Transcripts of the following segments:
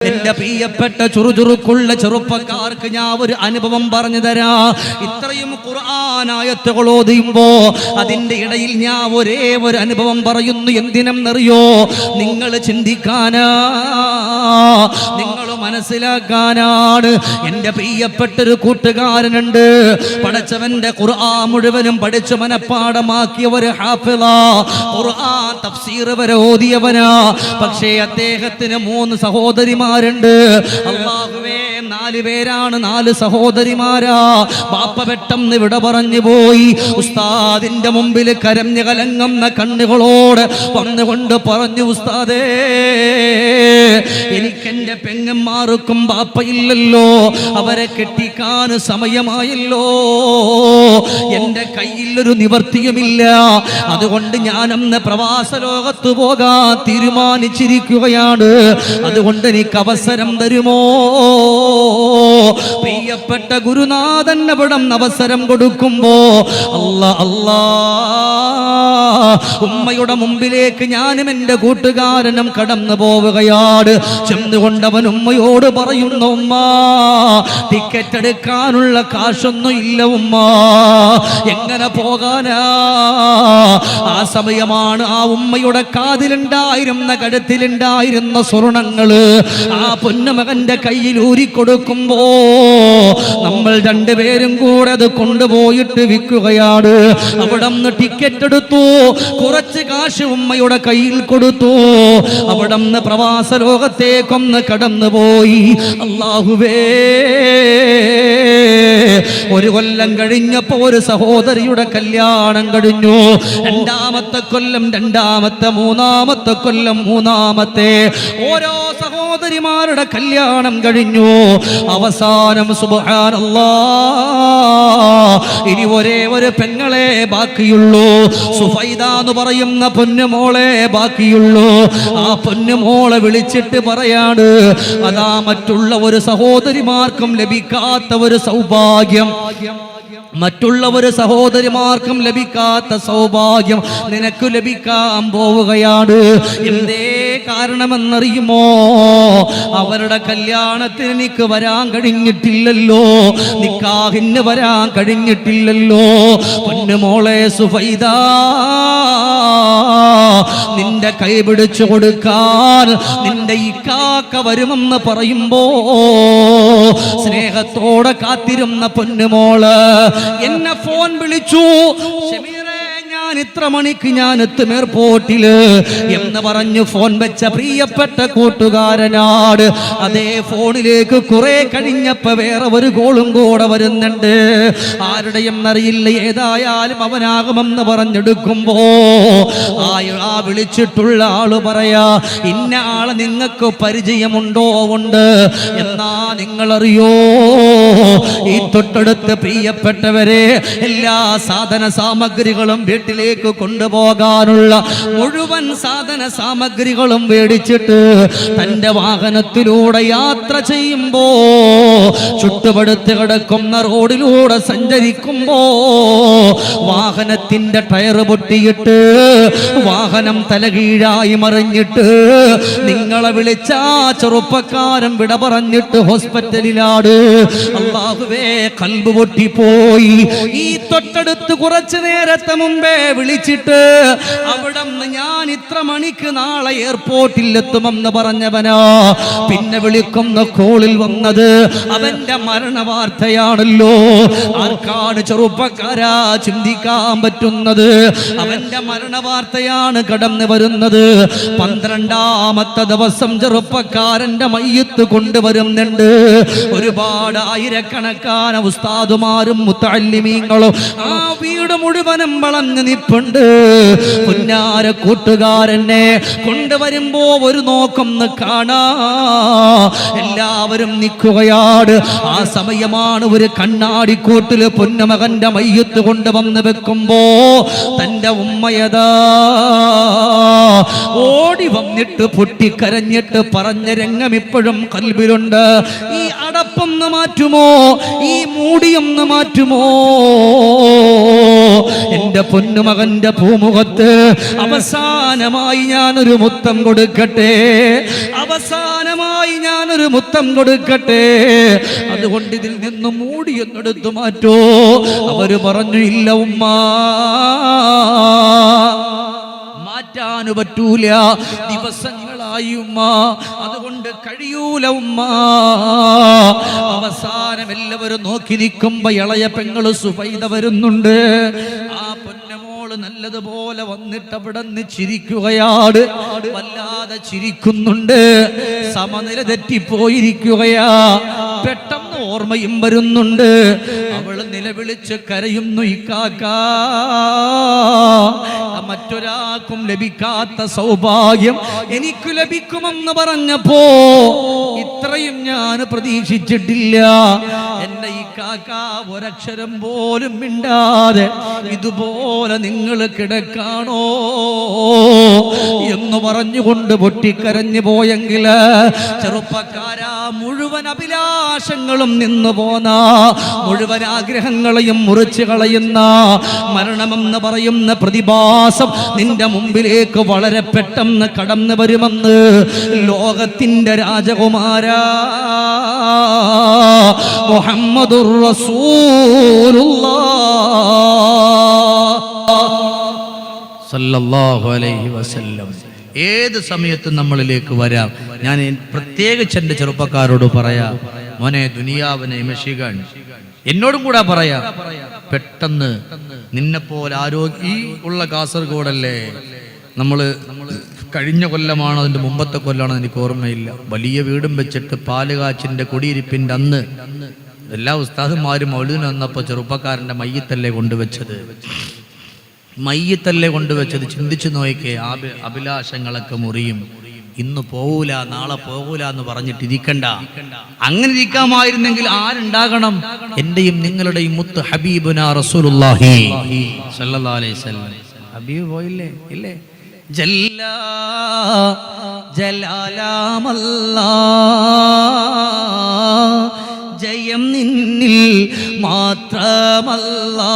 എന്റെ പ്രിയപ്പെട്ട ചുറുചുറുക്കുള്ള ചെറുപ്പക്കാർക്ക് ഞാൻ ഒരു അനുഭവം പറഞ്ഞു തരാം. ഇത്രയും ഖുർആനായത്തുകൾ ഓതുമ്പോ അതിന്റെ ഇടയിൽ ഞാൻ ഒരേ ഒരു അനുഭവം പറയുന്നു. എന്തിനെന്നറിയോ? നിങ്ങൾ ചിന്തിക്കാനാ, നിങ്ങൾ മനസ്സിലാക്കാനാണ്. എന്റെ പ്രിയപ്പെട്ടൊരു കൂട്ടുകാരനുണ്ട്, പടച്ചവന്റെ ഖുർആൻ മുഴുവനും പഠിച്ചു മനപ്പാടമാക്കിയ ഒരു ഹാഫിളാ, ഖുർആൻ തഫ്സീർ വരെ ഓതിയവനാ. പക്ഷേ അദ്ദേഹത്തിന് 3 സഹോദരിമാരുണ്ട്. അല്ലാഹുവേ, 4 പേരാണ്, 4 സഹോദരിമാരാ. ബാപ്പ പെട്ടെന്ന് വിട പറഞ്ഞു പോയി. ഉസ്താദിന്റെ മുമ്പിൽ കരഞ്ഞു കലങ്ങുന്ന കണ്ണുകളോട് വന്നുകൊണ്ട് പറഞ്ഞു, ഉസ്താദേ, എനിക്കെന്റെ പെങ്ങന്മാർക്കും ബാപ്പയില്ലല്ലോ, അവരെ കെട്ടിക്കാൻ സമയമായല്ലോ, എന്റെ കയ്യിലൊരു നിവർത്തിയുമില്ല. അതുകൊണ്ട് ഞാൻ അന്ന് പ്രവാസ ലോകത്ത് പോകാൻ തീരുമാനിച്ചിരിക്കുകയാണ്. അതുകൊണ്ട് എനിക്ക് അവസരം തരുമോ? പ്രിയപ്പെട്ട ഗുരുനാഥൻ അവിടെ അവസരം കൊടുക്കുമ്പോ അല്ലാ, ഉമ്മയുടെ മുമ്പിലേക്ക് ഞാനും എൻ്റെ കൂട്ടുകാരനും കടന്നു പോവുകയാണ്. ചെന്നുകൊണ്ടവൻ ഉമ്മയോട് പറയുന്നു, ഉമ്മ, ടിക്കറ്റ് എടുക്കാനുള്ള കാശൊന്നും ഇല്ല ഉമ്മ, എങ്ങനെ പോകാനാ? ആ സമയമാണ് ആ ഉമ്മയുടെ കാതിലുണ്ടായിരുന്ന, കഴുത്തിലുണ്ടായിരുന്ന സ്വർണങ്ങള് ആ പൊന്നുമകന്റെ കയ്യിൽ ഊരിക്കൊടുക്കുമ്പോ നമ്മൾ 2 പേരും കൂടെ അത് കൊണ്ടുപോയിട്ട് വിൽക്കുകയാണ്. അവിടെ നിന്ന് ടിക്കറ്റ് എടുത്തു, കുറച്ച് കാശ് ഉമ്മയുടെ കയ്യിൽ കൊടുത്തു. അവിടെ നിന്ന് പ്രവാസ ലോകത്തേക്കൊന്ന് കടന്നുപോയി. അല്ലാഹുവേ, 1 കൊല്ലം കഴിഞ്ഞപ്പോ ഒരു സഹോദരിയുടെ കല്യാണം കഴിഞ്ഞു. 2-ാമത്തെ കൊല്ലം 2-ാമത്തെ, 3-ാമത്തെ കൊല്ലം 3-ാമത്തെ, ഓരോ സഹോദരിമാരുടെ കല്യാണം കഴിഞ്ഞു. അവസാനം സുബ്ഹാനല്ലാഹ്, ഇനി ഒരേ ഒരു പെങ്ങളെ ബാക്കിയുള്ളൂ. സുഫൈദ എന്ന് പറയുന്ന പൊന്നുമോളെ ബാക്കിയുള്ളൂ. ആ പൊന്നുമോളെ വിളിച്ചിട്ട് പറയാണ്, അതാ മറ്റുള്ള ഒരു സഹോദരിമാർക്കും ലഭിക്കാത്ത ഒരു സൗഭാഗ്യം, മറ്റുള്ള ഒരു സഹോദരിമാർക്കും ലഭിക്കാത്ത സൗഭാഗ്യം നിനക്ക് ലഭിക്കാൻ പോവുകയാണ്. എന്തേ കാരണമെന്നറിയുമോ? അവരുടെ കല്യാണത്തിന് എനിക്ക് വരാൻ കഴിഞ്ഞിട്ടില്ലല്ലോ, നിക്കാഹിന് വരാൻ കഴിഞ്ഞിട്ടില്ലല്ലോ. പൊന്നുമോളെ സുഫൈദ, നിന്റെ കൈ പിടിച്ചു കൊടുക്കാൻ നിന്റെ ഇക്കാക്ക വരുമെന്ന് പറയുമ്പോ സ്നേഹത്തോടെ കാത്തിരുന്ന പൊന്നുമോള് എന്നെ ഫോൺ വിളിച്ചു, ഞാൻ ഇത്ര മണിക്ക് ഞാൻ എത്തും എയർപോർട്ടില് എന്ന് പറഞ്ഞു ഫോൺ വെച്ച പ്രിയപ്പെട്ട കൂട്ടുകാരനാട്. അതേ ഫോണിലേക്ക് കുറെ കഴിഞ്ഞപ്പോ വേറെ ഒരു കോളും കൂടെ വരുന്നുണ്ട്. ആരുടെയും അറിയില്ല, ഏതായാലും അവനാകുമെന്ന് പറഞ്ഞെടുക്കുമ്പോ ആ വിളിച്ചിട്ടുള്ള ആള് പറയാ, ഇന്ന ആളെ നിങ്ങൾക്ക് പരിചയമുണ്ടോ? ഉണ്ട്. എന്നാ നിങ്ങളറിയോ, ഈ തൊട്ടടുത്ത് പ്രിയപ്പെട്ടവരെ എല്ലാ സാധന സാമഗ്രികളും വീട്ടിലേക്ക് കൊണ്ടുപോകാനുള്ള മുഴുവൻ സാധന സാമഗ്രികളും മേടിച്ചിട്ട് തന്റെ വാഹനത്തിലൂടെ യാത്ര ചെയ്യുമ്പോ, ചുട്ടുപടുത്ത് കിടക്കുന്ന റോഡിലൂടെ സഞ്ചരിക്കുമ്പോ വാഹനത്തിന്റെ ടയർ പൊട്ടിയിട്ട് വാഹനം തലകീഴായി മറിഞ്ഞിട്ട് നിങ്ങളെ വിളിച്ച ചെറുപ്പക്കാരൻ വിട പറഞ്ഞിട്ട് ഹോസ്പിറ്റലിലാണ്. അല്ലാഹുവേ, കൽബ് പൊട്ടിപ്പോയി. ഈ തൊട്ടടുത്ത് കുറച്ചു നേരത്തെ മുമ്പേ വിളിച്ചിട്ട് അവിടെ ഞാൻ ഇത്ര മണിക്ക് നാളെ എയർപോർട്ടിൽ എത്തുമെന്ന് പറഞ്ഞവനാ പിന്നെ വിളിക്കുന്ന കോളിൽ വന്നത് അവന്റെ മരണ വാർത്തയാണല്ലോ. ആർക്കാണ് ചെറുപ്പക്കാരാ ചിന്തിക്കാൻ പറ്റുന്നത്? അവന്റെ മരണ വാർത്തയാണ് കടന്നു വരുന്നത്. 12-ാമത്തെ ദിവസം ചെറുപ്പക്കാരന്റെ മയ്യത്ത് കൊണ്ടുവരുന്നുണ്ട്. ഒരുപാട് ആയിരക്കണക്കാന ഉസ്താദുമാരും മുത്തഅല്ലിമീങ്ങളും ആ വീട് മുഴുവനും വളഞ്ഞു നിപ്പുണ്ട്. പുന്നാര കൂട്ടുകാരനെ കൊണ്ടുവരുമ്പോ ഒരു നോക്കൊന്ന് കാണാ, എല്ലാവരും നിൽക്കുകയാണ്. ആ സമയമാണ് ഒരു കണ്ണാടിക്കൂട്ടില് പൊന്നുമകന്റെ മയ്യത്ത് കൊണ്ടുവന്ന് വെക്കുമ്പോ തന്റെ ഉമ്മയതാ ഓടി വന്നിട്ട് പൊട്ടിക്കരഞ്ഞിട്ട് പറഞ്ഞ രംഗം ഇപ്പോഴും കൽബിലുണ്ട്. ഈ അടപ്പൊന്ന് മാറ്റുമോ? ഈ മൂടിയൊന്ന് മാറ്റുമോ? എന്റെ പൊന്നുമകന്റെ പൂമുഖത്ത് അവസാനമായി ഞാനൊരു മുത്തം കൊടുക്കട്ടെ, അവസാനമായി അവസാനമായി ഞാനൊരു മുത്തം കൊടുക്കട്ടെ, അതുകൊണ്ട് ഇതിൽ നിന്നും മൂടിയൊന്നെടുത്തു മാറ്റോ. അവര് പറഞ്ഞു, ഇല്ല ഉമ്മ, മാറ്റാനു പറ്റൂല, ദിവസങ്ങളായി ഉമ്മ, അതുകൊണ്ട് കഴിയൂല ഉമ്മ. അവസാനം എല്ലാവരും നോക്കി നിൽക്കുമ്പോ ഇളയ പെങ്ങള് സുഫൈദ വരുന്നുണ്ട്. ആ പൊന്നമോള് നല്ലതുപോലെ വന്നിട്ട് അവിടെ നിന്ന് ചിരിക്കുകയാണ്, വല്ലാതെ ചിരിക്കുന്നുണ്ട്. സമനില തെറ്റിപ്പോയിരിക്കുകയാ. പെട്ടെന്ന് ഓർമ്മയും വരുന്നുണ്ട്. അവള് നിലവിളിച്ച് കരയുന്നു, ഇക്കാക്കാ, മറ്റൊരാൾക്കും ലഭിക്കാത്ത സൗഭാഗ്യം എനിക്ക് ലഭിക്കുമെന്ന് പറഞ്ഞപ്പോ ഇത്രയും ഞാൻ പ്രതീക്ഷിച്ചിട്ടില്ല. എന്റെ ഈ കാക്ക ഒരക്ഷരം പോലും മിണ്ടാതെ ഇതുപോലെ നിങ്ങൾ കിടക്കാണോ എന്ന് പറഞ്ഞുകൊണ്ട് പൊട്ടിക്കരഞ്ഞു പോയെങ്കിൽ, ചെറുപ്പക്കാരാ, മുഴുവൻ അഭിലാഷങ്ങളും നിന്നു പോന്ന, മുഴുവൻ ആഗ്രഹങ്ങളെയും മുറിച്ചു കളയുന്ന മരണമെന്ന് പറയുന്ന പ്രതിഭാസം നിന്റെ മുമ്പിലേക്ക് വളരെ പെട്ടെന്ന് കടന്നു വരുമെന്ന് ലോകത്തിന്റെ രാജകുമാരാ മുഹമ്മദുർ റസൂലുള്ളാഹ് സല്ലല്ലാഹു അലൈഹി വസല്ലം. ഏത് സമയത്തും നമ്മളിലേക്ക് വരാം. ഞാൻ പ്രത്യേകിച്ച് എൻ്റെ ചെറുപ്പക്കാരോട് പറയാം, മോനെ, ദുനിയാവിനെ വിമർശിക്കാൻ എന്നോടും കൂടെ പറയാം. പെട്ടെന്ന് നിന്നെപ്പോലെ ആരോഗ്യ ഉള്ള കാസർഗോഡല്ലേ, നമ്മൾ കഴിഞ്ഞ കൊല്ലമാണോ അതിൻ്റെ മുമ്പത്തെ കൊല്ലമാണോ എനിക്ക് ഓർമ്മയില്ല, വലിയ വീടും വെച്ചിട്ട് പാലുകാച്ചിൻ്റെ കൊടിയിരിപ്പിൻ്റെ അന്ന് എല്ലാ ഉസ്താദുമാരും മൗലൂദിന് വന്നപ്പോൾ ചെറുപ്പക്കാരൻ്റെ മയ്യത്തല്ലേ കൊണ്ടുവച്ചത്. ചിന്തിച്ചു നോക്കിക്കേ, അഭിലാഷങ്ങളൊക്കെ മുറിയും. ഇന്ന് പോകൂല, നാളെ പോകൂല എന്ന് പറഞ്ഞിട്ടിരിക്കണ്ട. അങ്ങനെ ഇരിക്കാമായിരുന്നെങ്കിൽ ആരുണ്ടാകണം? എന്റെയും നിങ്ങളുടെയും മുത്ത് ഹബീബുനാ റസൂലുള്ളാഹി സ്വല്ലല്ലാഹു അലൈഹി വസല്ലം. ഹബീബ് പോയില്ലേ? ഇല്ലേ? ജല്ലാ ജലാലാമല്ലാ, ജയം നിന്നിൽ മാത്രമല്ലാ,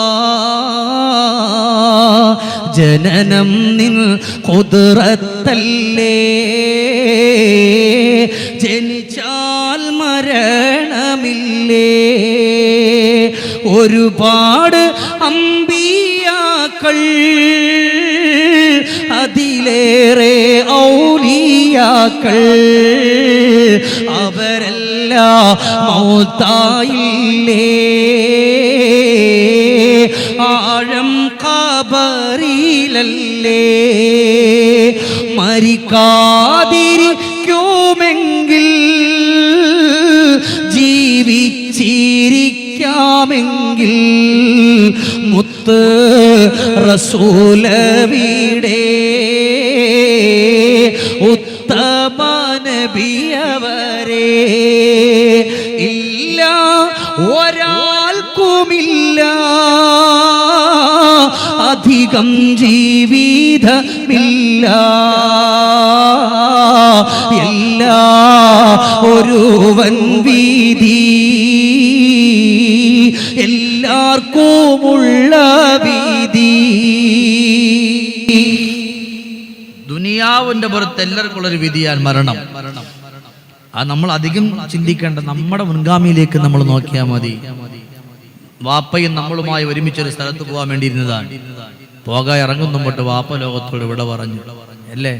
ജനനം നിൻ ഖുദ്റത്തല്ലേ, ജനിച്ചാൽ മരണമില്ലേ. ഒരുപാട് അമ്പിയാക്കൾ, അതിലേറെ ഔലിയാക്കൾ, അവരെല്ലാം മൗത്തായില്ലേ. ആഴം ഖബറിലല്ലേ, മരിക്കാതിരിക്കുമെങ്കിൽ ജീവിച്ചിരിക്കാമെങ്കിൽ മുത്ത് റസൂലവിടെ, ഉത്തമ നബിയവരെ. ഇല്ല ഒരാൾക്കുമില്ല അധികം ജീവിതമില്ല, എല്ലാ ഒരുവൻ വീതി, എല്ലാവർക്കുമുള്ള വീതി. ദുനിയാവിന്റെ പുറത്ത് എല്ലാവർക്കുള്ളൊരു വിധിയാണ് മരണം. അത് നമ്മൾ അധികം ചിന്തിക്കേണ്ട, നമ്മുടെ മുൻഗാമിയിലേക്ക് നമ്മൾ നോക്കിയാൽ മതി. വാപ്പയും നമ്മളുമായി ഒരുമിച്ചൊരു സ്ഥലത്ത് പോകാൻ വേണ്ടിയിരുന്നതാണ്. പോകാൻ ഇറങ്ങുന്നുമ്പോട്ട് വാപ്പ ലോകത്തോട് ഇവിടെ പറഞ്ഞു, അല്ലേ,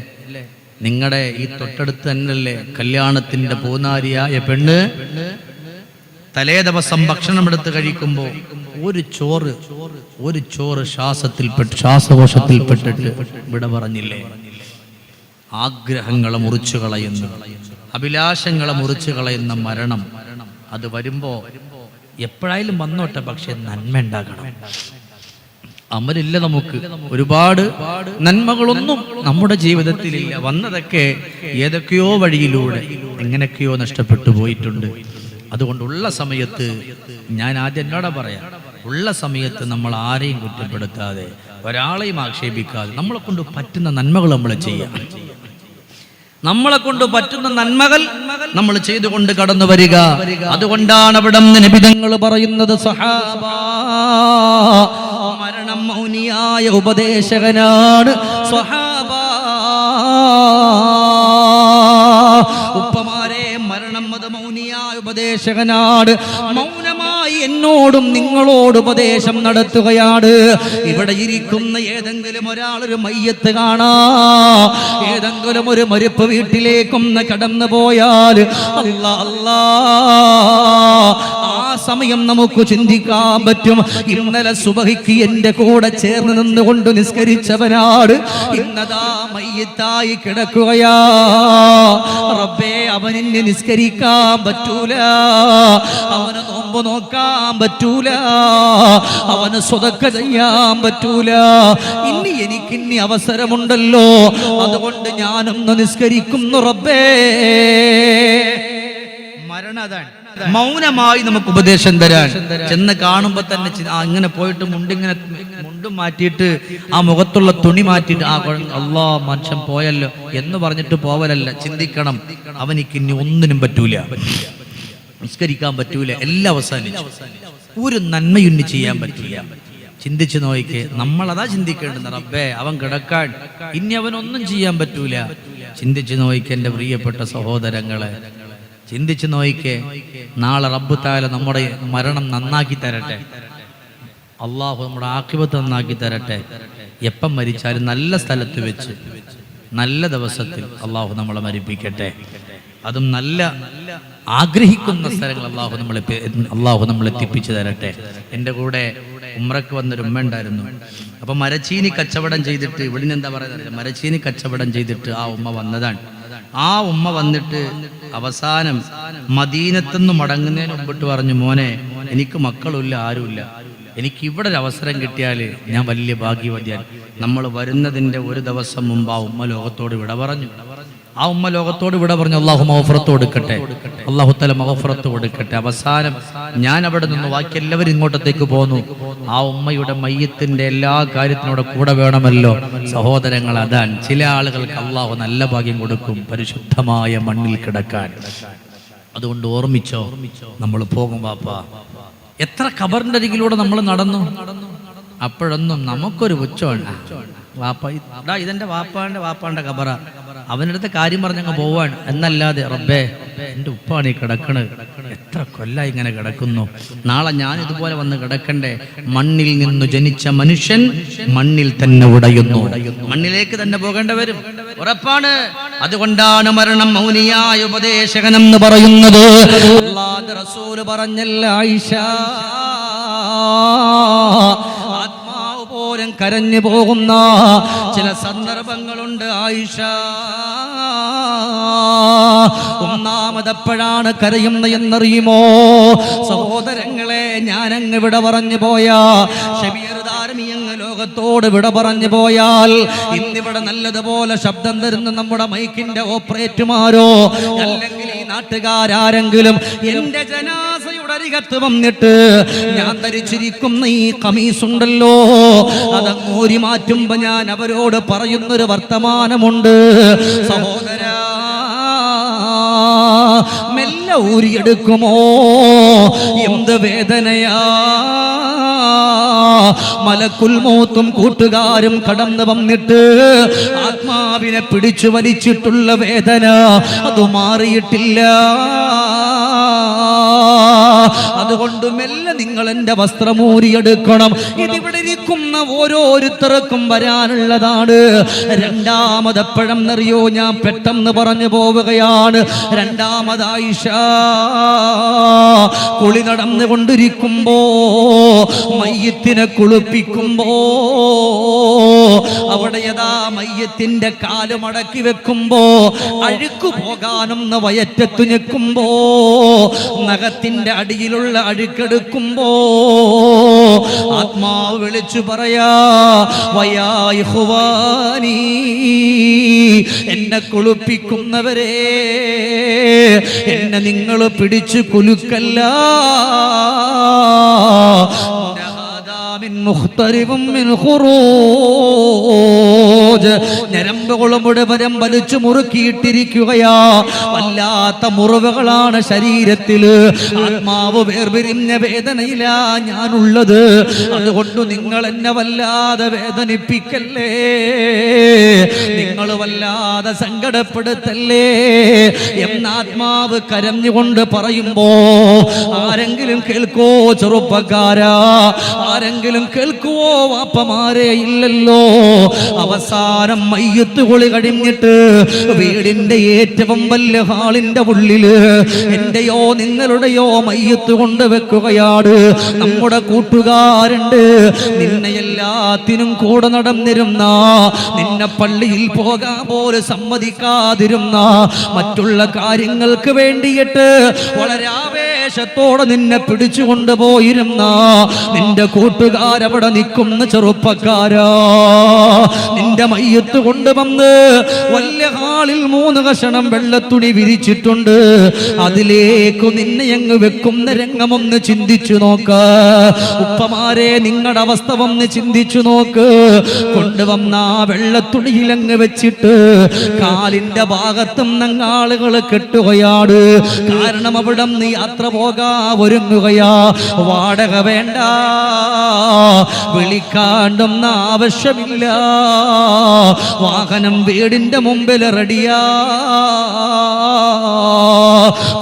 നിങ്ങളുടെ ഈ തൊട്ടടുത്ത് തന്നെയല്ലേ കല്യാണത്തിന്റെ പൂനാരിയായ പെണ്ണ് തലേ ദിവസം ഭക്ഷണമെടുത്ത് കഴിക്കുമ്പോൾ ഒരു ചോറ് ശ്വാസകോശത്തിൽപ്പെട്ടിട്ട് ഇവിടെ പറഞ്ഞില്ലേ. ആഗ്രഹങ്ങളെ മുറിച്ചു കളയുന്ന, അഭിലാഷങ്ങളെ മുറിച്ചു കളയുന്ന മരണം. അത് വരുമ്പോ എപ്പോഴായാലും വന്നോട്ടെ, പക്ഷെ നന്മ ഉണ്ടാകണം. അമലില്ല, നമുക്ക് ഒരുപാട് നന്മകളൊന്നും നമ്മുടെ ജീവിതത്തിലില്ല. വന്നതൊക്കെ ഏതൊക്കെയോ വഴിയിലൂടെ എങ്ങനെയൊക്കെയോ നഷ്ടപ്പെട്ടു പോയിട്ടുണ്ട്. അതുകൊണ്ടുള്ള സമയത്ത് ഞാൻ ആദ്യം എന്നോട് പറയാം, ഉള്ള സമയത്ത് നമ്മൾ ആരെയും കുറ്റപ്പെടുത്താതെ, ഒരാളെയും ആക്ഷേപിക്കാതെ, നമ്മളെ കൊണ്ട് പറ്റുന്ന നന്മകൾ നമ്മൾ ചെയ്യാം. നമ്മളെ കൊണ്ട് പറ്റുന്ന നന്മകൾ നമ്മൾ ചെയ്തുകൊണ്ട് കടന്നു വരിക. അതുകൊണ്ടാണ് അവിടെ നബിതങ്ങൾ പറയുന്നത്, സഹാബാ, മരണം മൗനിയായ ഉപദേശകനാണ്. സഹാബാ, ഉപ്പമാരെ, മുഹമ്മദ് മൗനിയായ ഉപദേശകനാണ്. മൗനമായി എന്നോടും നിങ്ങളോട് ഉപദേശം നടത്തുകയാണ്. ഇവിടെ ഇരിക്കുന്ന ഏതെങ്കിലും ഒരാളൊരു മയ്യത്ത് കാണാ, ഏതെങ്കിലും ഒരു മരിപ്പ് വീട്ടിലേക്കൊന്ന് കടന്നു പോയാൽ അല്ലാ അല്ലാ, ആ സമയം നമുക്ക് ചിന്തിക്കാൻ പറ്റും, ഇന്നലെ സുബഹിക്ക് എന്റെ കൂടെ ചേർന്ന് നിന്നുകൊണ്ട് നിസ്കരിച്ചവനാണ് ഇന്നതാ മയ്യത്തായി കിടക്കുകയാ. റബ്ബേ, അവനിന്നെ നിസ്കരിക്കാൻ പറ്റൂല, അവന് നോമ്പ് നോക്കാൻ പറ്റൂല, അവന് സ്വതക്ക ചെയ്യാൻ പറ്റൂല. എനിക്കിന്നി അവസരമുണ്ടല്ലോ, അതുകൊണ്ട് ഞാനൊന്ന് നിസ്കരിക്കുന്നു റബ്ബേ. മരണം അതാണ്, മൗനമായി നമുക്ക് ഉപദേശം തരാൻ. ചെന്ന് കാണുമ്പോ തന്നെ ഇങ്ങനെ പോയിട്ട് മുണ്ടും മാറ്റിയിട്ട് ആ മുഖത്തുള്ള തുണി മാറ്റിയിട്ട് അല്ലാ മനുഷ്യൻ പോയല്ലോ എന്ന് പറഞ്ഞിട്ട് പോവലല്ല. ചിന്തിക്കണം, അവനിക്കിന്നി ഒന്നിനും പറ്റൂല, നിസ്കരിക്കാൻ പറ്റൂല, എല്ലാം അവസാനിച്ചു, ഒരു നന്മയുന്നി ചെയ്യാൻ പറ്റില്ല. ചിന്തിച്ചു നോയിക്ക്, നമ്മളതാ ചിന്തിക്കേണ്ടത്. റബ്ബേ, അവൻ കിടക്കാൻ ഇനി അവനൊന്നും ചെയ്യാൻ പറ്റൂല. ചിന്തിച്ചു നോയിക്ക് എൻ്റെ പ്രിയപ്പെട്ട സഹോദരങ്ങളെ, ചിന്തിച്ചു നോയിക്ക്. നാളെ റബ്ബ് തആല നമ്മുടെ മരണം നന്നാക്കി തരട്ടെ, അള്ളാഹു നമ്മുടെ ആഖിബത്ത് നന്നാക്കി തരട്ടെ. എപ്പം മരിച്ചാലും നല്ല സ്ഥലത്ത് വെച്ച് നല്ല ദിവസത്തിൽ അള്ളാഹു നമ്മളെ മരിപ്പിക്കട്ടെ. അതും നല്ല ആഗ്രഹിക്കുന്ന സ്ഥലങ്ങൾ അള്ളാഹു നമ്മളെ എത്തിപ്പിച്ചു തരട്ടെ. എൻ്റെ കൂടെ ഉംറക്ക് വന്നൊരു ഉമ്മ ഉണ്ടായിരുന്നു. അപ്പൊ മരച്ചീനി കച്ചവടം ചെയ്തിട്ട്, ഇവിടെ എന്താ പറയുന്നത്, മരച്ചീനി കച്ചവടം ചെയ്തിട്ട് ആ ഉമ്മ വന്നതാണ്. ആ ഉമ്മ വന്നിട്ട് അവസാനം മദീനത്തുനിന്ന് മടങ്ങുന്നതിന് മുമ്പിട്ട് പറഞ്ഞു, മോനെ, എനിക്ക് മക്കളുമില്ല, ആരുമില്ല, എനിക്ക് ഇവിടെ ഒരു അവസരം കിട്ടിയാൽ ഞാൻ വലിയ ഭാഗ്യവതിയാണ്. നമ്മൾ വരുന്നതിൻ്റെ ഒരു ദിവസം മുമ്പ് ആ ഉമ്മ ലോകത്തോട് വിട പറഞ്ഞു. ആ ഉമ്മ ലോകത്തോട് വിട പറഞ്ഞു. അള്ളാഹു മഗ്ഫിറത്ത് കൊടുക്കട്ടെ, അള്ളാഹു തആല മഗ്ഫിറത്ത് കൊടുക്കട്ടെ. അവസാനം ഞാൻ അവിടെ നിന്ന് ബാക്കി എല്ലാവരും ഇങ്ങോട്ടത്തേക്ക് പോന്നു. ആ ഉമ്മയുടെ മയ്യത്തിന്റെ എല്ലാ കാര്യത്തിനോടെ കൂടെ വേണമല്ലോ സഹോദരങ്ങൾ. അതാണ് ചില ആളുകൾക്ക് അള്ളാഹു നല്ല ഭാഗ്യം കൊടുക്കും, പരിശുദ്ധമായ മണ്ണിൽ കിടക്കാൻ. അതുകൊണ്ട് ഓർമ്മിച്ചോ, നമ്മൾ പോകും വാപ്പാ. എത്ര ഖബറിന്റെ അരികിലൂടെ നമ്മൾ നടന്നു, അപ്പോഴൊന്നും നമുക്കൊരു പുച്ഛമാണ്. വാപ്പ ഇതെന്റെ വാപ്പാന്റെ ഖബറ, അവനടുത്ത് കാര്യം പറഞ്ഞങ്ങ് പോവാണ് എന്നല്ലാതെ, റബ്ബേ, എൻ്റെ ഉപ്പാണ് ഈ കിടക്കണത്, എത്ര കൊല്ലായി ഇങ്ങനെ കിടക്കുന്നു, നാളെ ഞാൻ ഇതുപോലെ വന്ന് കിടക്കണ്ടേ. മണ്ണിൽ നിന്നു ജനിച്ച മനുഷ്യൻ മണ്ണിൽ തന്നെ ഉടയുന്നു, മണ്ണിലേക്ക് തന്നെ പോകേണ്ടി വരും, ഉറപ്പാണ്. അതുകൊണ്ടാണ് മരണം മൗനിയായ ഉപദേശകൻ എന്ന് പറയുന്നത്. അല്ലാഹുവിന്റെ റസൂൽ പറഞ്ഞല്ല, ആയിഷ ആത്മാവ് പോലും കരഞ്ഞു പോകുന്ന ചില സന്ദർഭങ്ങളുണ്ട് ആയിഷ. ഒന്നാമതെപ്പോഴാണ് കരയുന്ന എന്നറിയുമോ സഹോദരങ്ങളെ? ഞാനങ്ങ് വിട പറഞ്ഞു പോയാ, ഷബീർ ദാരിമി അങ്ങ് ലോകത്തോട് വിട പറഞ്ഞു പോയാൽ, ഇന്നിവിടെ നല്ലതുപോലെ ശബ്ദം തരുന്ന നമ്മുടെ മൈക്കിന്റെ ഓപ്പറേറ്റർമാരോ അല്ലെങ്കിൽ ഈ നാട്ടുകാരാരെങ്കിലും എന്റെ ജനാസയുടെ അരികത്ത് വന്നിട്ട് ഞാൻ ധരിച്ചിരിക്കുന്ന ഈ കമീസ് ഉണ്ടല്ലോ, അതങ്ങ് ഊരി മാറ്റുമ്പോ ഞാൻ അവരോട് പറയുന്നൊരു വർത്തമാനമുണ്ട്, സഹോദരാ, മെല്ലെ ഊരിയെടുക്കുമോ? എന്ത് വേദനയാ! മലക്കുൽ മൗത്തും കൂട്ടുകാരും കടന്നു വന്നിട്ട് ആത്മാവിനെ പിടിച്ചു വലിച്ചിട്ടുള്ള വേദന അത് മാറിയിട്ടില്ല. അതുകൊണ്ട് മെല്ലെ നിങ്ങൾ എന്റെ വസ്ത്രമൂരിയെടുക്കണം. ഇതിവിടെ ഇരിക്കുന്ന ഓരോരുത്തർക്കും വരാനുള്ളതാണ്. രണ്ടാമതെപ്പോഴും എന്നറിയോ, ഞാൻ പെട്ടെന്ന് പറഞ്ഞു പോവുകയാണ്. രണ്ടാമതായിഷ കുളി നടന്നുകൊണ്ടിരിക്കുമ്പോ, മയ്യത്തിനെ കുളിപ്പിക്കുമ്പോ, അവിടെ യഥാ മയ്യത്തിന്റെ കാല് മടക്കി വെക്കുമ്പോ, അഴുക്കു പോകാനൊന്ന് വയറ്റത്തു ഞെക്കുമ്പോ, നഖത്തിന്റെ അടിയിലുള്ള അഴുക്കെടുക്കുമ്പോ ആത്മാവ് വിളിച്ചു പറയാ, വയാ ഇഖ്വാനി, എന്നെ കുളിപ്പിക്കുന്നവരെ, എന്നെ നിങ്ങൾ പിടിച്ചു കുലുക്കല്ല. ഞരമ്പുകളും മുഴുവനും വലിച്ചു മുറുക്കിയിട്ടിരിക്കുകയാ. വല്ലാത്ത മുറിവുകളാണ് ശരീരത്തില്. ആത്മാവ് വേർപിരിഞ്ഞ വേദനയിലാ ഞാനുള്ളത്. അതുകൊണ്ട് നിങ്ങൾ എന്നെ വല്ലാതെ വേദനിപ്പിക്കല്ലേ, നിങ്ങൾ വല്ലാതെ സങ്കടപ്പെടുത്തല്ലേ എന്ന ആത്മാവ് കരഞ്ഞുകൊണ്ട് പറയുമ്പോ ആരെങ്കിലും കേൾക്കോ ചെറുപ്പക്കാരാ? ആരെങ്കിലും കേൾക്കുവോ വാപ്പമാരെ? ഇല്ലല്ലോ. അവസാനം മയ്യത്ത് കുളി കഴിഞ്ഞിട്ട് വീടിന്റെ ഏറ്റവും വലിയ ഹാളിന്റെ ഉള്ളില് എന്റെയോ നിങ്ങളുടെയോ മയ്യത്ത് കൊണ്ട് വെക്കുകയാണ്. നമ്മുടെ കൂട്ടുകാരുണ്ട്, നിന്നെ എല്ലാത്തിനും കൂടെ നടന്നിരുന്ന, നിന്നെ പള്ളിയിൽ പോകാൻ പോലും സമ്മതിക്കാതിരുന്ന, മറ്റുള്ള കാര്യങ്ങൾക്ക് വേണ്ടിയിട്ട് വളരെ ആവേശത്തോടെ നിന്നെ പിടിച്ചു കൊണ്ടുപോയിരുന്ന നിന്റെ കൂട്ടുകാരവിടെ നിൽക്കുന്ന ചെറുപ്പക്കാരാ, നിന്റെ മയ്യത്ത് കൊണ്ടുവന്ന് വലിയ ഹാളിൽ 3 കഷണം വെള്ളത്തുണി വിരിച്ചിട്ടുണ്ട്. അതിലേക്ക് നിന്നെ അങ്ങ് വെക്കുന്ന രംഗമൊന്ന് ചിന്തിച്ചു നോക്ക്. ഉപ്പമാരെ, നിങ്ങളുടെ അവസ്ഥ ഒന്ന് ചിന്തിച്ചു നോക്ക്. കൊണ്ടുവന്ന വെള്ളത്തുണിയിൽ അങ്ങ് വെച്ചിട്ട് കാലിന്റെ ഭാഗത്തും ആളുകൾ കെട്ടുകയാണ്. കാരണം അവിടെ നീ യാത്ര പോകാ ഒരുങ്ങുകയാ. വാടക വേണ്ട, വിളിക്കാണ്ടൊന്നും ആവശ്യമില്ല. വാഹനം വീടിന്റെ മുമ്പിൽ റെഡിയാ.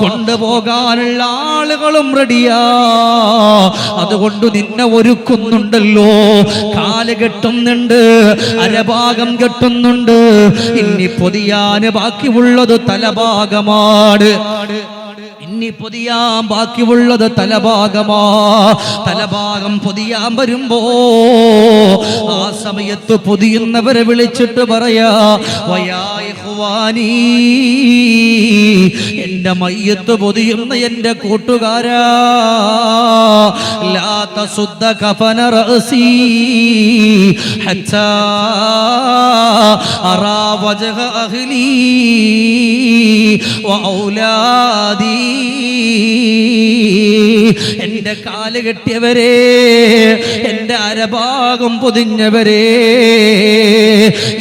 കൊണ്ടുപോകാനുള്ള ആളുകളും റെഡിയാ. അതുകൊണ്ട് നിന്നെ ഒരുക്കുന്നുണ്ടല്ലോ. കാല് കെട്ടുന്നുണ്ട്, അരഭാഗം കെട്ടുന്നുണ്ട്. ഇനി പൊതിയാന് ബാക്കിയുള്ളത് തലഭാഗമാണ്. ഇനി പൊതിയാൻ ബാക്കിയുള്ളത് തലഭാഗമാ. തലഭാഗം പൊതിയാൻ വരുമ്പോ ആ സമയത്ത് പൊതിയുന്നവരെ വിളിച്ചിട്ട് പറയാ, വയാഇഖ്വാനീ, എന്റെ മയ്യത്ത് പൊതിയുന്ന എന്റെ കൂട്ടുകാരാ, ലാ തസുദ്ദ കഫന റഅസി ഹത്താ അറാ വജ്ഹ അഹ്ലി വഔലാദി. എന്റെ കാല് കെട്ടിയവരെ, എന്റെ അരഭാഗം പൊതിഞ്ഞവരെ,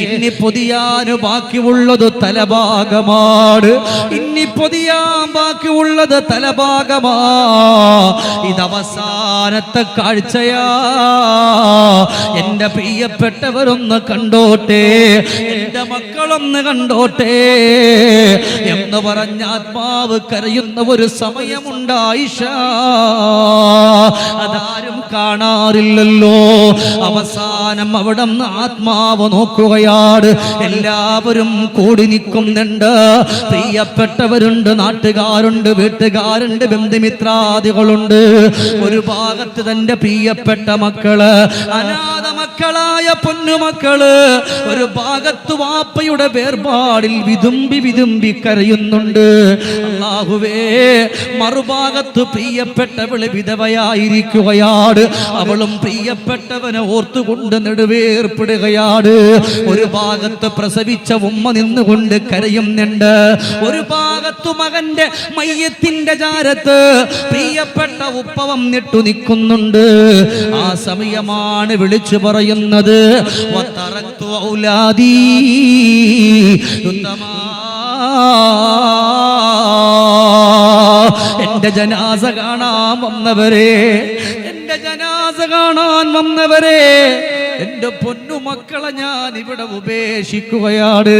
ഇനി പൊതിയാന് ബാക്കിയുള്ളത് തലഭാഗമാണ്. ഇനി പൊതിയാൻ ബാക്കിയുള്ളത് തലഭാഗമാ. ഇതവസാനത്തെ കാഴ്ചയാ. എന്റെ പ്രിയപ്പെട്ടവരൊന്ന് കണ്ടോട്ടെ, എന്റെ മക്കളൊന്ന് കണ്ടോട്ടെ എന്ന് പറഞ്ഞ ആത്മാവ് കരയുന്ന ഒരു സമയമുണ്ട് ആയിഷ. അതാരും കാണാറില്ലല്ലോ. അവസാനം അവിടെ നിന്ന് ആത്മാവ് നോക്കുകയാണ്. എല്ലാവരും കൂടി നിൽക്കുന്നുണ്ട്. പ്രിയപ്പെട്ടവരുണ്ട്, നാട്ടുകാരുണ്ട്, വീട്ടുകാരുണ്ട്, ബന്ധുമിത്രാദികളുണ്ട്. ഒരു ഭാഗത്ത് തന്റെ പ്രിയപ്പെട്ട മക്കള്, അനാഥ മക്കളായ പൊന്നുമക്കള്. ഒരു ഭാഗത്ത് വാപ്പയുടെ വേർപാടിൽ വിതുമ്പി വിതുമ്പി കരയുന്നുണ്ട്. അല്ലാഹുവേ, മറുഭാഗത്ത് പ്രിയപ്പെട്ടവള് വിധവയായിരിക്കുകയാണ്. അവളും പ്രിയപ്പെട്ടവനെ ഓർത്തുകൊണ്ട് നെടുവേർപ്പെടുകയാണ്. ഒരു ഭാഗത്ത് പ്രസവിച്ച ഉമ്മ നിന്നുകൊണ്ട് കരയുന്നുണ്ട്. ഒരു ഭാഗത്തു മകന്റെ മയ്യത്തിന്റെ ചാരത്ത് പ്രിയപ്പെട്ട ഉപ്പ വന്നിട്ടു നിൽക്കുന്നുണ്ട്. ആ സമയമാണ് വിളിച്ചു പറയുന്നത്, വതറക്തു ഔലാദീ യുത്തമാ. എന്റെ ജനാസ കാണാൻ വന്നവരെ, എന്റെ ജനാസ കാണാൻ വന്നവരെ, എന്റെ പൊന്നുമക്കളെ ഞാൻ ഇവിടെ ഉപേക്ഷിക്കുകയാണ്.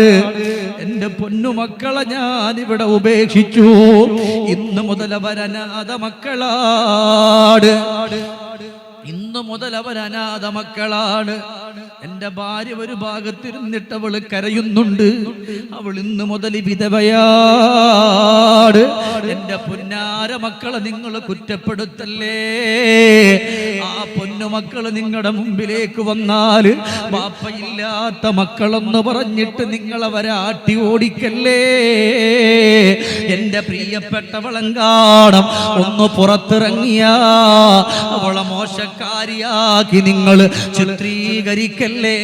എന്റെ പൊന്നുമക്കളെ ഞാൻ ഇവിടെ ഉപേക്ഷിച്ചു. ഇന്ന് മുതൽ അവരനാഥ മക്കളാണ്. ഇന്ന് മുതൽ അവർ അനാഥ മക്കളാണ്. എന്റെ ഭാര്യ ഒരു ഭാഗത്തിരുന്നിട്ട് അവള് കരയുന്നുണ്ട്. അവൾ ഇന്ന് മുതൽ വിധവയാണ്. എന്റെ പൊന്നാര മക്കളെ നിങ്ങൾ കുറ്റപ്പെടുത്തല്ലേ. ആ പൊന്നുമക്കള് നിങ്ങളുടെ മുമ്പിലേക്ക് വന്നാല് ബാപ്പയില്ലാത്ത മക്കളെന്ന് പറഞ്ഞിട്ട് നിങ്ങളവരെ ആട്ടി ഓടിക്കല്ലേ. എന്റെ പ്രിയപ്പെട്ടവളെങ്കാണം ഒന്ന് പുറത്തിറങ്ങിയ അവളെ മോശക്കാരിയാക്കി നിങ്ങൾ ചിത്രീകരിക്കല്ലേ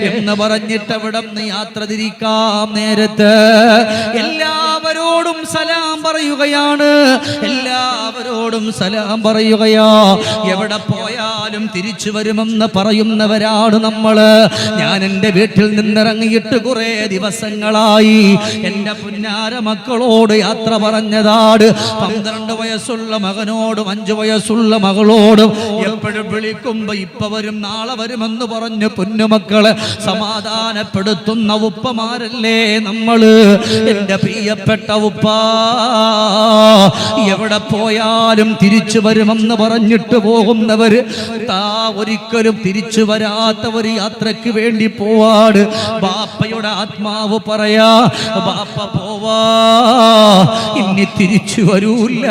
എന്ന് പറഞ്ഞിട്ട് അവിടെ നിന്ന് യാത്ര തിരിക്കാം നേരത്ത് എല്ലാവരോടും എല്ലാവരോടും സലാം പറയുകയാണ്, എല്ലാവരോടും സലാം പറയുകയാ. എവിടെ പോയാലും തിരിച്ചു വരുമെന്ന് പറയുന്നവരാണ് നമ്മള്. ഞാൻ എൻ്റെ വീട്ടിൽ നിന്നിറങ്ങിയിട്ട് കുറെ ദിവസങ്ങളായി. എൻ്റെ പുന്നാര മക്കളോട് യാത്ര പറഞ്ഞതാണ്. 12 വയസ്സുള്ള മകനോടും 5 വയസ്സുള്ള മകളോടും എപ്പോഴും വിളിക്കുമ്പോ ഇപ്പൊ വരും നാളെ വരുമെന്ന് പറഞ്ഞ് പൊന്നുമക്കളെ സമാധാനപ്പെടുത്തുന്ന ഉപ്പമാരല്ലേ നമ്മള്. എൻ്റെ പ്രിയപ്പെട്ട ഉപ്പ, എവിടെ പോയാലും തിരിച്ചു വരുമെന്ന് പറഞ്ഞിട്ട് പോകുന്നവര് ഒരിക്കലും തിരിച്ചു വരാത്ത ഒരു യാത്രയ്ക്ക് വേണ്ടി പോവാട്. ബാപ്പയുടെ ആത്മാവ് പറയാ, ബാപ്പ പോവാ, ഇനി തിരിച്ചു വരൂല,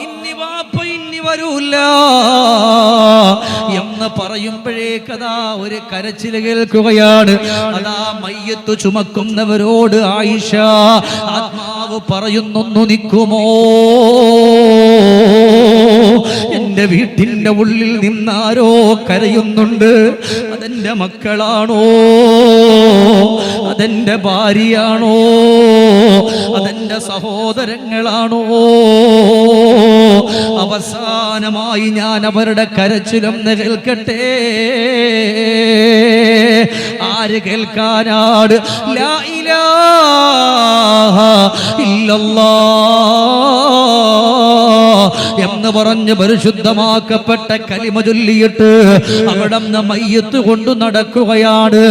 ഇനി വരൂല എന്ന് പറയുമ്പോഴേക്കതാ ഒരു കരച്ചിൽ കേൾക്കുകയാണ്. അതാ മയ്യത്ത് ചുമക്കുന്നവരോട് ആയിഷ ആത്മാവ് പറയുന്നൊന്നു നിൽക്കുമോ? എന്റെ വീട്ടിന്റെ ഉള്ളിൽ നിന്നാരോ കരയുന്നുണ്ട്. അതെന്റെ മക്കളാണോ? അതെന്റെ ഭാര്യയാണോ? അതെന്റെ സഹോദരങ്ങളാണോ? അവസാനമായി ഞാൻ അവരുടെ കരച്ചിലൊന്ന് കേൾക്കട്ടെ. ആര് കേൾക്കാനാണ്? ലാ ഇലാഹ ഇല്ലല്ലാഹ് എന്ന് പറഞ്ഞ് പരിശുദ്ധമാക്കപ്പെട്ട കലിമ ചൊല്ലിയിട്ട് അവിടുന്ന് മയ്യത്ത് കൊണ്ടു നടക്കുകയാണ്.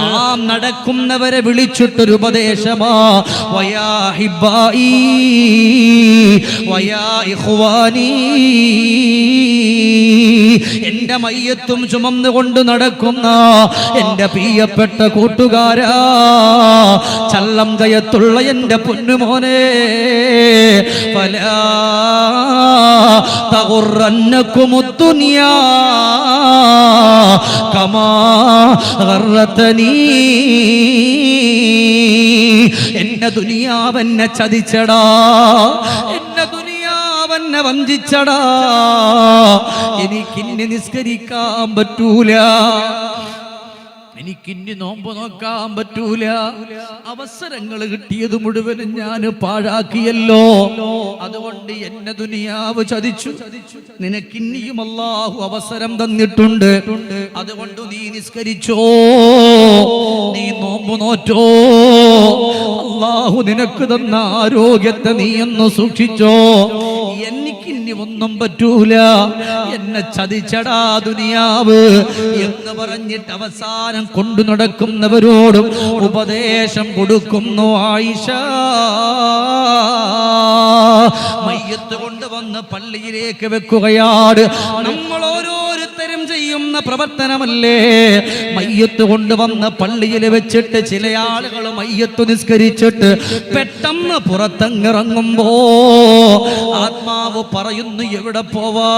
ആ നടക്കുന്നവരെ വിളിച്ചിട്ടൊരു ഉപദേശമാ, വയാ ഹിബ്ബായി വയാ ഇഖ്വാനി, എന്റെ മയ്യത്തും ചുമന്നുകൊണ്ട് നടക്കുന്ന എന്റെ പ്രിയപ്പെട്ട കൂട്ടുകാരാ, ചള്ളം കയത്തുള്ള എന്റെ പൊന്നുമോനെ, ഫലാ തഗുറന്നകുമുദ് ദുനിയാ കമാ ഗറതനീ, എന്നെ ദുനിയാവെന്നെ ചതിച്ചടാ, എന്നെ ദുനിയാവെന്നെ വഞ്ചിച്ചടാ, എനിക്കിന്നെ നിസ്കരിക്കാൻ പറ്റൂല, എനിക്കിനി നോമ്പ് നോക്കാൻ പറ്റൂല, അവസരങ്ങൾ കിട്ടിയത് മുഴുവനും ഞാൻ പാഴാക്കിയല്ലോ, അതുകൊണ്ട് എന്നെ ദുനിയാവ് ചതിച്ചു. നിനക്കിന്നിയും അല്ലാഹു അവസരം തന്നിട്ടുണ്ട്, അതുകൊണ്ട് നീ നിസ്കരിച്ചോ, നീ നോമ്പ് നോറ്റോ, അല്ലാഹു നിനക്ക് തന്ന ആരോഗ്യത്തെ നീ ഒന്ന് സൂക്ഷിച്ചോ, എനിക്കിനി ഒന്നും പറ്റൂല, എന്നെ ചതിച്ചടാ ദുനിയാവ് എന്ന് പറഞ്ഞിട്ട് അവസാനം കൊണ്ടു നടക്കുന്നവരോടും ഉപദേശം കൊടുക്കുന്നു ആയിഷ. മയ്യത്ത് കൊണ്ടുവന്ന് പള്ളിയിലേക്ക് വെക്കുകയാണ്. നമ്മൾ ഓരോരുത്തരും ചെയ്യുന്ന പ്രവർത്തനമല്ലേ? മയ്യത്ത് കൊണ്ടുവന്ന് പള്ളിയിൽ വെച്ചിട്ട് ചില ആളുകൾ മയ്യത്ത് നിസ്കരിച്ചിട്ട് പെട്ടെന്ന് പുറത്തങ്ങിറങ്ങുമ്പോ ആത്മാവ് പറയുന്നു, എവിടെ പോവാ?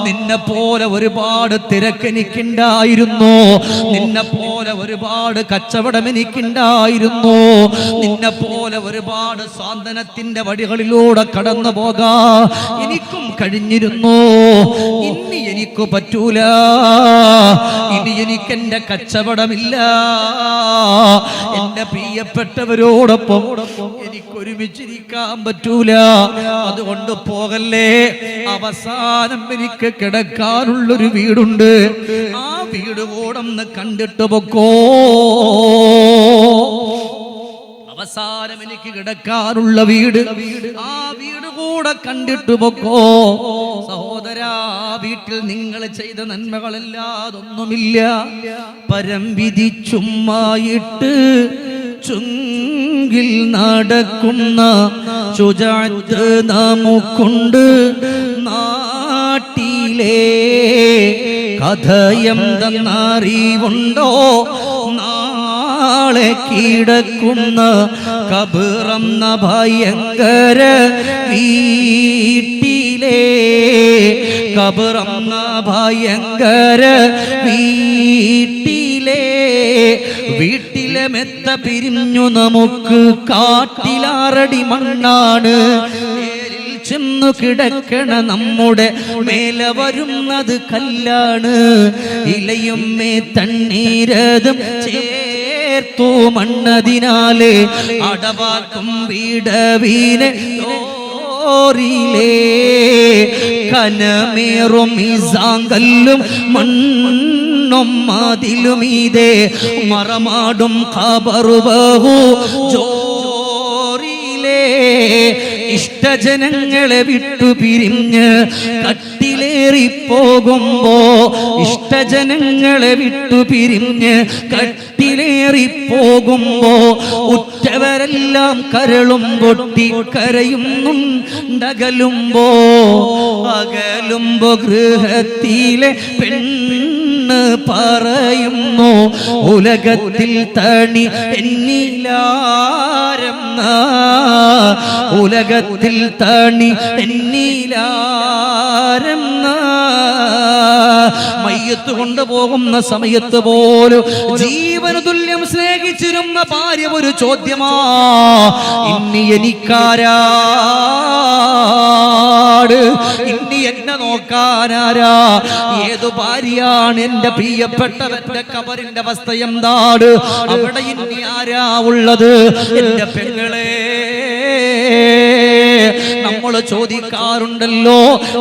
നിന്നെ പോലെ ഒരുപാട് തിരക്കെനിക്കുണ്ടായിരുന്നു, നിന്നെ പോലെ ഒരുപാട് കച്ചവടം എനിക്കുണ്ടായിരുന്നു, നിന്നെ പോലെ ഒരുപാട് സാന്ത്വനത്തിന്റെ വഴികളിലൂടെ കടന്നു പോകാ എനിക്കും കഴിഞ്ഞിരുന്നു, ഇനി എനിക്ക് പറ്റൂല, ഇനി എനിക്കെന്റെ കച്ചവടമില്ല, എന്റെ പ്രിയപ്പെട്ടവരോടൊപ്പം എനിക്കൊരുമിച്ചിരിക്കാൻ പറ്റൂല, അതുകൊണ്ട് പോകല്ലേ, അവസാനം എനിക്ക് കിടക്കാനുള്ളൊരു വീടുണ്ട്, ആ വീട് കൂടൊന്ന് കണ്ടിട്ട് പൊക്കോ, അവസാനം എനിക്ക് കിടക്കാനുള്ള വീട്, ആ വീട് കൂടെ കണ്ടിട്ട് പൊക്കോ. സഹോദരാ, വീട്ടിൽ നിങ്ങൾ ചെയ്ത നന്മകളല്ലാതൊന്നുമില്ല, പരം വിധിച്ചുമ്മായിട്ട് ചുങ്കിൽ നടക്കുന്ന ശുജാഅത്ത് നമുക്കുണ്ട്, നാട്ടിലെ കഥയെന്തെന്നറിവുണ്ടോ? നാളെ കിടക്കുന്ന കബറെന്ന ഭയങ്കര വീട്ടിലെ, കബറെന്ന ഭയങ്കര വീട്ടിലെ, വീട്ടിലെ മെത്ത പിരിഞ്ഞു നമുക്ക് കാട്ടിലാറടി മണ്ണാണ്, ചെന്നു കിടക്കണ നമ്മുടെ മേലെ വരുന്നത് കല്ലാണ്, ഇലയും തണ്ണീരതും ചേർന്നൊഴുകണ ചേർത്തു മണ്ണതിനാല് അടവാക്കും വീടവീനെ കനമേറും മീസാങ്കല്ലും മണ്ണും മതിലുമീതേ മറമാടും ഖബറുബഹു ജോറിലേ ഇഷ്ടജനങ്ങളെ വിട്ടു പിരിഞ്ഞ് കട്ടിലേറിപ്പോകുമ്പോ ഇഷ്ടജനങ്ങളെ വിട്ടു പിരിഞ്ഞ് കട്ടിലേറിപ്പോകുമ്പോ ഉറ്റവരെല്ലാം കരളും പൊട്ടി കരയുന്നുണ്ടകലുമ്പോ അകലുമ്പോ ഗൃഹത്തിലെ പെണ്ണ് പറയുന്നു ഉലകത്തിൽ തണി എന്നിലാരം ഉലകത്തിൽ തണി എന്നിലാരം മയ്യത്ത് കൊണ്ടുപോകുന്ന സമയത്ത് പോലും ജീവന് തുല്യം സ്നേഹിച്ചിരുന്ന ഭാര്യ ഒരു ചോദ്യമാ, ഇനി എനിക്കാരാട്, ഇനി എന്നെ നോക്കാനാരാ? ഏതു ഭാര്യയാണ് എന്റെ പ്രിയപ്പെട്ടവന്റെ കബറിന്റെ അവസ്ഥ എന്താണ്? അവിടെ ഇനി ആരാ ഉള്ളത്? എന്റെ പെങ്ങളെ, നമ്മൾ ചോദിക്കാറുണ്ടല്ലോ,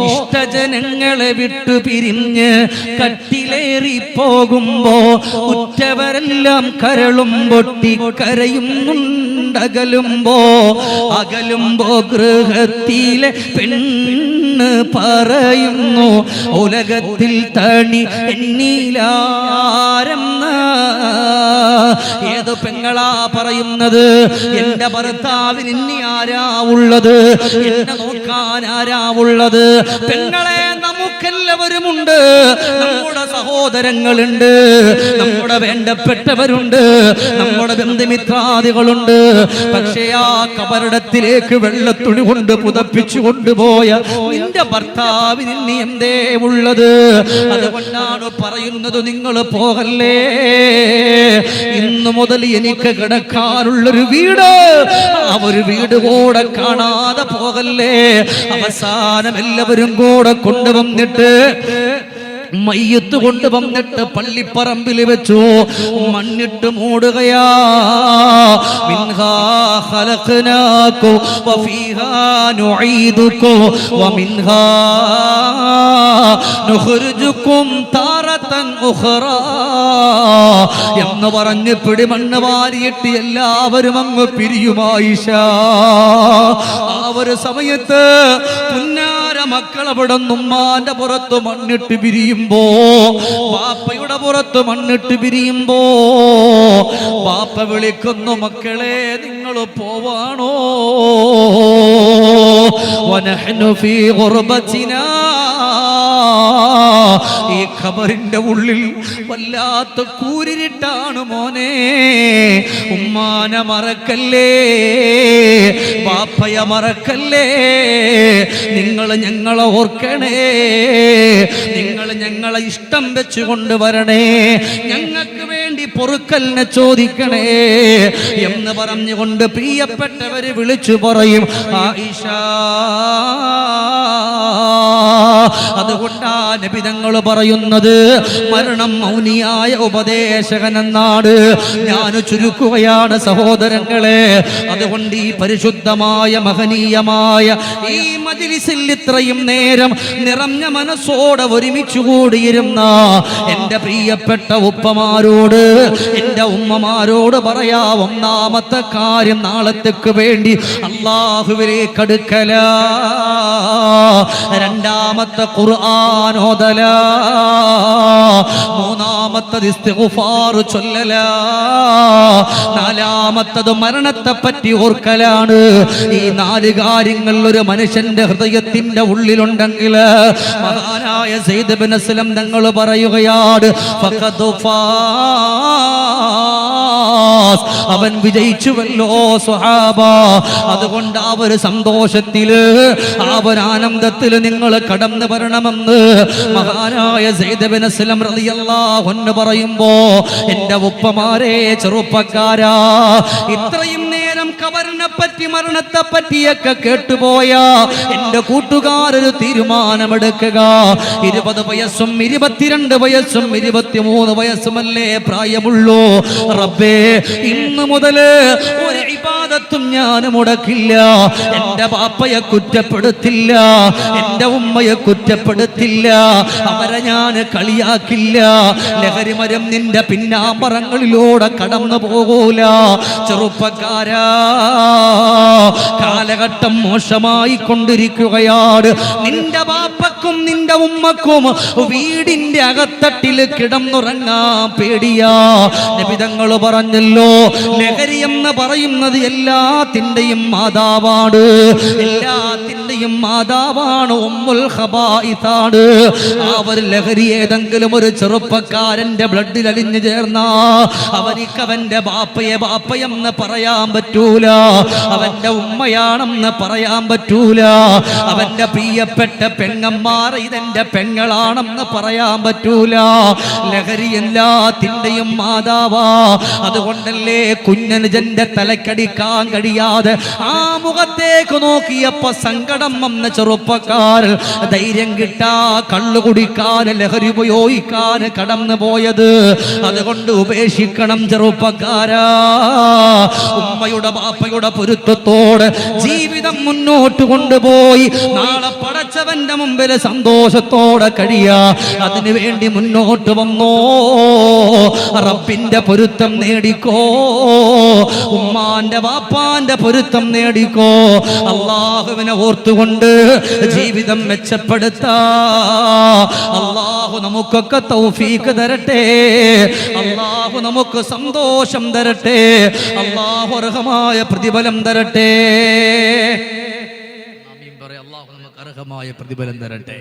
ഇഷ്ടജനങ്ങളെ വിട്ടു പിരിഞ്ഞ് കട്ടിലേറി പോകുമ്പോ ഉറ്റവരെല്ലാം കരളും പൊട്ടി കരയുന്നുണ്ടകലുമ്പോ അകലുമ്പോ ഗൃഹത്തിലെ പെണ്ണ് പറയുന്നു ഉലകത്തിൽ തണി എന്നിലാരം. ഏത് പെങ്ങളാ പറയുന്നത്? എന്റെ ഭർത്താവിന് ഇനി ആരാ ഉള്ളത്? എന്നെ നോക്കാൻ ആരാ ഉള്ളത്? പെങ്ങളെ, നമുക്കെല്ലാവരുമുണ്ട്, നമ്മുടെ സഹോദരങ്ങളുണ്ട്, നമ്മുടെ വേണ്ടപ്പെട്ടവരുണ്ട്, നമ്മുടെ ബന്ധുമിത്രാദികളുണ്ട്. പക്ഷേ ആ കബറിടത്തിലേക്ക് വെള്ളത്തുണി കൊണ്ട് പുതപ്പിച്ചു കൊണ്ടുപോയ നിന്റെ ഭർത്താവിന് ഇനി എന്തേ ഉള്ളത്? അതുകൊണ്ടാണ് പറയുന്നത്, നിങ്ങൾ പോകല്ലേ, ഇന്നു മുതൽ എനിക്ക് കിടക്കാനുള്ളൊരു വീട്, ആ ഒരു വീട് കൂടെ കാണാതെ പോകല്ലേ. അവസാനം എല്ലാവരും കൂടെ കൊണ്ടുവന്നിട്ട് മയ്യത്ത് കൊണ്ടുവന്നിട്ട് പള്ളിപ്പറമ്പിൽ വെച്ചു മണ്ണിട്ട് മൂടുകയാ. മിൻഹാ ഖലഖനാകും വഫീഹാ നുഈദുകും വമിൻഹാ നുഖ്രിജുകും താറതൻ ഉഖറാ എന്ന് പറഞ്ഞ് പിടിമണ്ണ് വാരിയിട്ട് എല്ലാവരും അങ്ങ് പിരിയുമായിഷ. ആ ഒരു സമയത്ത് പുന്നാര മക്കൾ അവിടെ ഉമ്മാന്റെ പുറത്ത് മണ്ണിട്ട് പിരിയുമ്പോ, ബാപ്പയുടെ പുറത്ത് മണ്ണിട്ട് പിരിയുമ്പോ ബാപ്പ വിളിക്കുന്നു, മക്കളെ നിങ്ങൾ പോവാണോ? വനഹ്നു ഫീ ഗുർബതിനാ, ഈ ഖബറിന്റെ ഉള്ളിൽ വല്ലാത്ത കൂരിട്ടാണ് മോനെ. ഉമ്മാനെ മറക്കല്ലേ, ബാപ്പയെ മറക്കല്ലേ, നിങ്ങൾ ഞങ്ങളെ ഓർക്കണേ, നിങ്ങൾ ഞങ്ങളെ ഇഷ്ടം വെച്ച് കൊണ്ടുവരണേ, ഞങ്ങൾക്ക് വേണ്ടി പൊറുക്കലിനെ ചോദിക്കണേ എന്ന് പറഞ്ഞുകൊണ്ട് പ്രിയപ്പെട്ടവര് വിളിച്ചു പറയും, ആയിഷ. അതുകൊണ്ടാ നബി തങ്ങൾ പറയുന്നത്, മരണം മൗനിയായ ഉപദേശകൻ എന്നാണ്. ഞാൻ ചുരുക്കുകയാണ് സഹോദരങ്ങളെ. അതുകൊണ്ട് ഈ പരിശുദ്ധമായ മഹനീയമായ ഈ മജ്‌ലിസിൽ ഇത്രയും നേരം നിറഞ്ഞ മനസ്സോടെ ഒരുമിച്ച് കൂടിയിരുന്ന എൻ്റെ പ്രിയപ്പെട്ട ഉപ്പമാരോട്, എൻ്റെ ഉമ്മമാരോട് പറയാ, ഒന്നാമത്തെ കാര്യം നാളത്തേക്ക് വേണ്ടി അല്ലാഹുവിലേക്ക് അടുക്കലാ. രണ്ടാമത്തെ ഖുർആൻ ഓതലാ. മൂന്നാമത്തത് ഇസ്തിഗ്ഫാർ ചൊല്ലലാ. നാലാമത്തത് മരണത്തെ പറ്റി ഓർക്കലാണ്. ഈ നാല് കാര്യങ്ങൾ ഒരു മനുഷ്യന്റെ ഹൃദയത്തിന്റെ ഉള്ളിലുണ്ടെങ്കിൽ മഹാനായ സയ്യിദ് ഇബ്നു അസ്ലം തങ്ങൾ പറയുകയാണ്, ഫഖദ് ഫാസ്, അവൻ വിജയിച്ചുവല്ലോ സ്വഹാബ. അതുകൊണ്ട് ആ ഒരു സന്തോഷത്തില്, ആ ഒരു ആനന്ദത്തില് നിങ്ങൾ കടന്നു വരണമെന്ന് മഹാനായ സയ്യിദ് ഇബ്നു അസ്ലം റളിയല്ലാഹു അൻഹു പറയുമ്പോ, എൻ്റെ ഉപ്പമാരെ, ചെറുപ്പക്കാരാ, ഇത്രയും നേരം കബറിനെ പറ്റി മരണത്തെ പറ്റിയൊക്കെ കേട്ടുപോയ എന്റെ കൂട്ടുകാരൊരു തീരുമാനമെടുക്കുക. 20 വയസ്സും 22 വയസ്സും 23 വയസ്സുമല്ലേ പ്രായമുള്ളൂ. റബ്ബേ, ഇന്ന് മുതല് ഒരു ഇബാദത്തും ഞാൻ മുടക്കില്ല. എന്റെ ബാപ്പയെ കുറ്റപ്പെടുത്തില്ല, എന്റെ ഉമ്മയെ കുറ്റപ്പെടുത്തില്ല, അവരെ ഞാൻ കളിയാക്കില്ല. ലഹരിമരം നിന്റെ പിന്നാമ്പറങ്ങളിലൂടെ കടന്നു പോകൂല. ചെറുപ്പക്കാരാ, കാലഘട്ടം മോശമായി കൊണ്ടിരിക്കുകയാണ്. നിന്റെ ബാപ്പക്കും നിന്റെ ഉമ്മക്കും വീടിന്റെ അകത്തട്ടിൽ കിടന്നുറങ്ങാൻ പേടിയാ. നബിതങ്ങൾ പറഞ്ഞല്ലോ, ലഹരി എന്ന് പറയുന്നത് എല്ലാത്തിന്റെയും മാതാവാണ്, എല്ലാത്തിന്റെയും മാതാവാണ്, ഉമ്മുൽ ഖബായിസാണ്. ആ ഒരു ലഹരി ഏതെങ്കിലും ഒരു ചെറുപ്പക്കാരന്റെ ബ്ലഡിൽ അലിഞ്ഞു ചേർന്നാ അവനിക്ക് അവന്റെ ബാപ്പയെ ബാപ്പയെന്ന് പറയാൻ പറ്റൂല, അവന്റെ ഉമ്മയാണെന്ന് പറയാൻ പറ്റൂല, അവന്റെ പ്രിയപ്പെട്ട പെങ്ങന്മാർ ഇതെന്റെ പെങ്ങളാണെന്ന് പറയാൻ പറ്റൂല. ലഹരി എല്ലാത്തിന്റെയും മാതാവാ. അതുകൊണ്ടല്ലേ കുഞ്ഞനുജന്റെ തലക്കടിക്കാൻ കഴിയാതെ ആ മുഖത്തേക്ക് നോക്കിയപ്പോ സങ്കടം വന്ന ചെറുപ്പക്കാർ ധൈര്യം കിട്ടാ കള്ളു കുടിക്കാൻ, ലഹരി ഉപയോഗിക്കാൻ കടന്നു പോയത്. അതുകൊണ്ട് ഉപേക്ഷിക്കണം ചെറുപ്പക്കാരാ. ഉമ്മയുടെ ബാപ്പയുടെ പൊരുത്തത്തോടെ ജീവിതം മുന്നോട്ട് കൊണ്ടുപോയി നാളെ പടച്ചവന്റെ മുമ്പിൽ സന്തോഷത്തോടെ കഴിയാ. അതിനു വേണ്ടി മുന്നോട്ട് വന്നോ, റബ്ബിന്റെ പൊരുത്തം നേടിക്കോ, ഉമ്മാന്റെ ബാപ്പാന്റെ പൊരുത്തം നേടിക്കോ. അള്ളാഹുവിനെ ഓർത്തുകൊണ്ട് ജീവിതം മെച്ചപ്പെടുത്താ. അള്ളാഹു നമുക്കൊക്കെ തൗഫീഖ് തരട്ടെ, അള്ളാഹു നമുക്ക് സന്തോഷം തരട്ടെ, അള്ളാഹു അർഹമായ പ്രതിഫലം തരട്ടെ. അള്ളാഹു നമുക്ക് അർഹമായ പ്രതിഫലം തരട്ടെ.